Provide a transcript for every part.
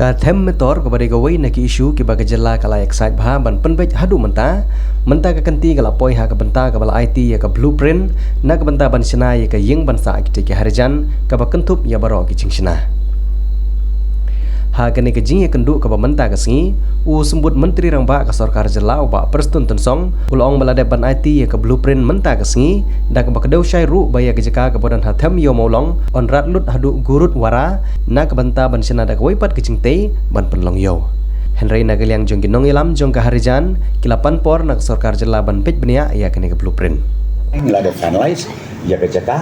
Ka them metor kepada gawai nak isu ke bagi jela kala excite bah ban penbej hadu menta ka kanti kala poi ha ka benta ka bala IT ya ka blueprint na ka benta ban sina ya ka yeng ban sa ki ke harjan ka ba kentup ya baro ki cingsina ha ka ne ka jing ya kendu ka ba menta ka singi u sembut menteri rang ba ka sarkar jela ba perstun tensong ulong bala de ban IT ya ka blueprint menta ka singi da ka ba kedau syai ru ba ya ka jeka ka bodan ha them yo molong on rat lut hadu gurut wara na ka benta ban sina da ka waipat ki cingte ban penlong yo Henry Nagaliang jong ginong ilam jong ka harijan kilapan por nak sarkar jela ban pej benia ya ka ne ka blueprint ngila de finalize ya ka jeka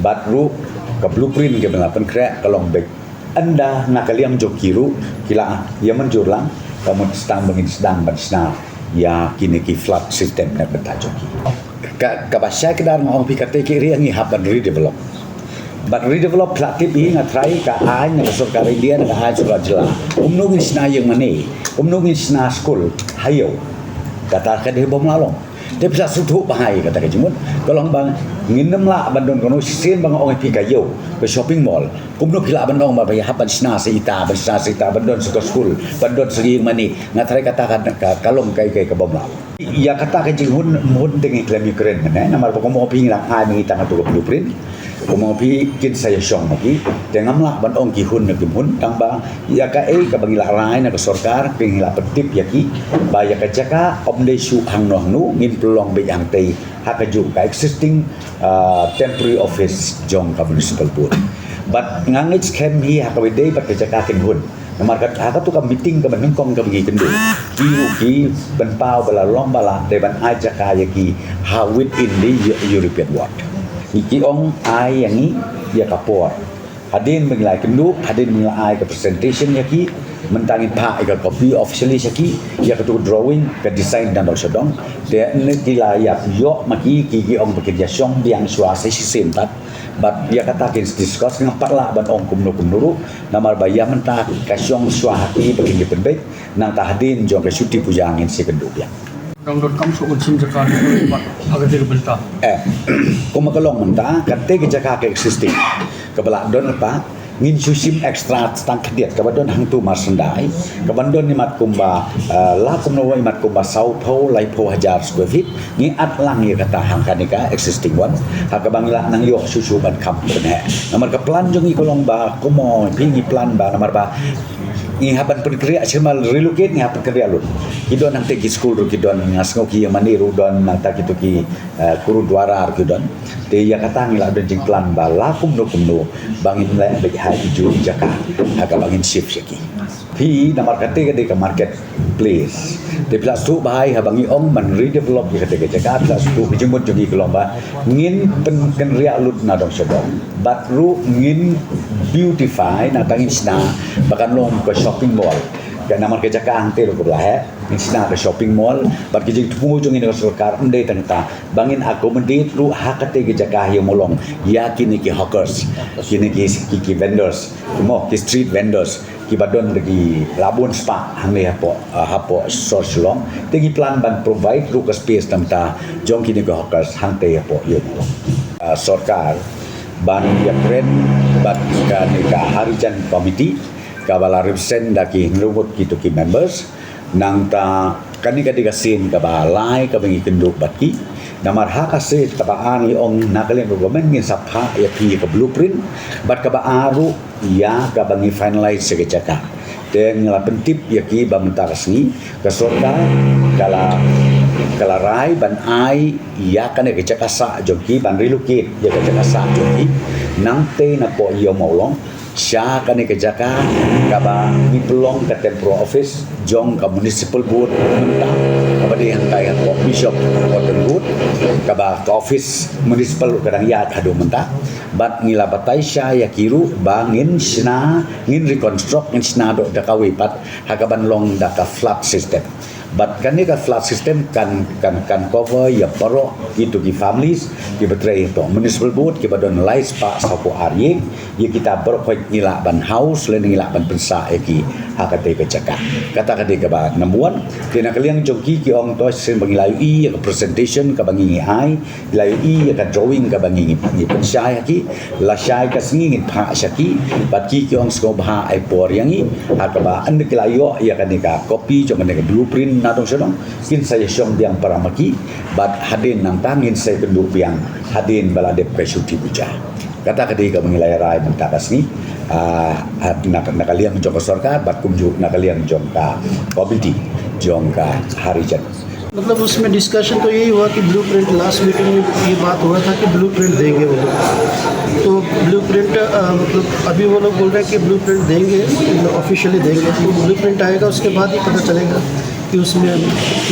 bat ru ka blueprint ke belapan kre kalong bek anda nakaliam jokiru kila ya menjurlang kamu sedang bersna ya kini ki flood system nak betajoki ka basya kedar ngong pi kate ki ri ngi haban redevelop but redevelop plat tipi ngatrai ka ai na sarkar India na ai surah jela umnu sna yang mane umnu sna school hayo kata ka de bom lalong dia bisa sudu bahai kata kejimut kalau bang nginem la bandon kono sin bang ong pi kayo ke shopping mall kumno kila bandong ba ya haban sna sita bandon suka school bandon segi mani ngatrai kata kalong kai ke bom la ya kata kejihun mun dengan klaim keren mana namar ko mo pi ngang ai ngi tang tu blueprint ko mo pi kin saya syong lagi dengan la bandong ki hun ne hun tang ba ya ka ka bangila rai na ke sarkar pingila petip ya ki ba ya ka jaka om de su hang no nu ngin pelong be yang tei hakaju ka existing temporary office jong ka municipal board but ngangit scam hi hakawide pat ka jaka kin hun namar ka tu ka meeting ka ban kong ka bagi kendu ki ban pau bala long bala de ban aja ka ya ki how within the European world iki ong ai yang ni ya kapor hadin menglai kendu hadin menglai ke presentation ya ki mentangin pak ke copy officially saki ya ke drawing ke design dan dong dia ne kila ya yo maki ki ong bekerja syong biang suasa sistem tat but dia kata kin discuss dengan parla ban ong kumnu namar baya mentah ka syong suahati bekerja penbaik nang tahdin jong ke syuti pujangin si kendu biang dong.com sukun sim jaka agak dia benta ko makalong menta kate ke jaka ke existing kebelak don apa ngin susim ekstra tang kediat kabadon hang tu marsendai kabandon ni mat kumba la kumno wa mat kumba sau pho lai pho hajar square feet ni at lang ye kata hang kanika existing one ha kabangila nang yo susu ban kam bene namar ka plan jong i kolong ba kumo pingi plan ba namar ba ni haban perkria semal relocate ni haban kerja lut kidon nang tegi school ru kidon ngasngo ki maniru don nang ta kitu ki kuru dwara kidon te ya kata ngila don jing plan ba la kumno bangin la be ha ju jaka aga bangin shift yaki pi namar kate ke market place te plus tu bahai habangi ong man redevelop ke kate jaka plus tu jemut jogi kelomba ngin pen ken ria lut na dong sedong but ru ngin beautify na bangin sna bakan long ke shopping mall ke namar ke jaka ante ru belah sna ke shopping mall bat ke jing tu jong ini sarkar ende tangta bangin accommodate ru hakate ke jaka ye molong ya kini ki hawkers kini ki vendors mo ki street vendors ki badon lagi labun spa hangne hapo source long tegi plan ban provide ru ke space tangta jong kini ke hawkers hangte hapo ye sarkar ban ya kren bat ka harijan committee kabala represent daki nurut kitu ki members nang ta kani ka sin ka balai ka bengi kenduk batki namar hakase tabaan ni ong nakalen government ngin sapha ya pi ka blueprint bat ka baaru ya ka bengi finalize se jaka teng la pentip ya ki bamta kasni ka sorka kala rai ban ai ya kan ke jaka sa joki ban relocate ya ka jaka sa joki nang te na ko yo molong sya kan ke jaka kaba ni pelong ke temporary office jong ka municipal board mentang kaba di hantai ko bishop order board kaba ka office municipal kadang ya kado mentang bat ngila batai sya ya kiru bangin sna ngin reconstruct ngin sna do da kawipat hakaban long da ka flood system but kan ni ka flood system kan cover ya paro itu ki families ki betray to municipal board ki badon lais pa sapo arye ye kita berkhoi ngila ban house le ngila ban pensa ki hakate ke cakap kata kade ke ba namuan kena kaliang jongki ki ong to sen bagi layu i ke presentation ke bangi ai layu i ke drawing ke bangi ni pensyai ki la syai ke singi ngin pha syaki bat ki ong sko bha ai por yang i hakaba an ke layu ya kan ka copy jong ne blueprint na dong sedong kin saya syong diang paramaki bat hadin nang tangin saya kendu biang hadin baladep ke syuti buja kata kadi ka mengilai rai mentakas ni nakaliang jong ka sarkar bat kumju nakaliang jong ka komiti jong ka harijan मतलब उसमें डिस्कशन तो यही हुआ कि blueprint last meeting में ये बात हुआ था कि ब्लूप्रिंट देंगे वो लोग तो ब्लूप्रिंट मतलब अभी वो लोग बोल रहे हैं कि ब्लूप्रिंट देंगे ऑफिशियली देंगे तो ब्लूप्रिंट आएगा उसके बाद ही पता चलेगा कि उसमें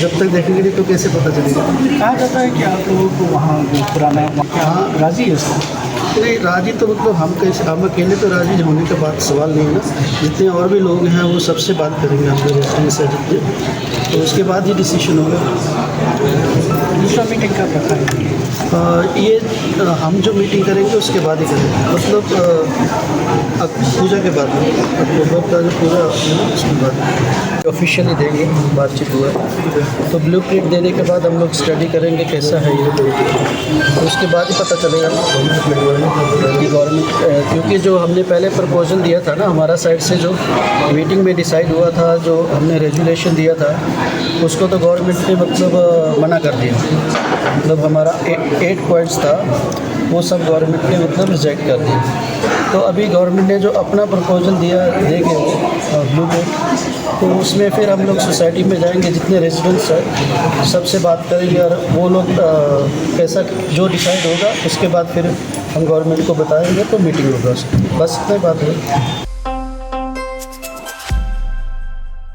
जब तक देखेंगे नहीं तो कैसे पता चलेगा। कहा जाता है कि आप लोगों को वहाँ जो पुराना वहाँ राजी है सर? नहीं राजी तो मतलब हम अकेले तो राजी होने का बात सवाल नहीं है ना, जितने और भी लोग हैं वो सबसे बात करेंगे अपने रेस्टोरेंट से जितने, तो उसके बाद ही डिसीजन होगा। दूसरा मीटिंग कब रखा है? ये हम जो मीटिंग करेंगे उसके बाद ही करेंगे, मतलब पूजा के बाद अक्टूबर का जो पूजा उसके बाद ऑफिशियली देंगे, बातचीत हुआ तो ब्लूप्रिंट देने के बाद हम लोग स्टडी करेंगे कैसा है ये, तो उसके बाद ही पता चलेगा कि गवर्नमेंट, क्योंकि जो हमने पहले प्रपोजल दिया था ना हमारा साइड से, जो मीटिंग में डिसाइड हुआ था, जो हमने रेजुलेशन दिया था उसको तो गवर्नमेंट ने मतलब मना कर दिया, मतलब हमारा 8 पॉइंट्स था वो सब गवर्नमेंट ने मतलब रिजेक्ट कर दिया। तो अभी गवर्नमेंट ने जो अपना प्रपोजल दिया देंगे ब्लूप्रिंट, तो उसमें फिर हम लोग सोसाइटी में जाएंगे, जितने रेजिडेंट्स हैं सबसे बात करेंगे और वो लोग कैसा जो डिसाइड होगा उसके बाद फिर हम गवर्नमेंट को बताएंगे तो मीटिंग होगा, बस इतना बात है।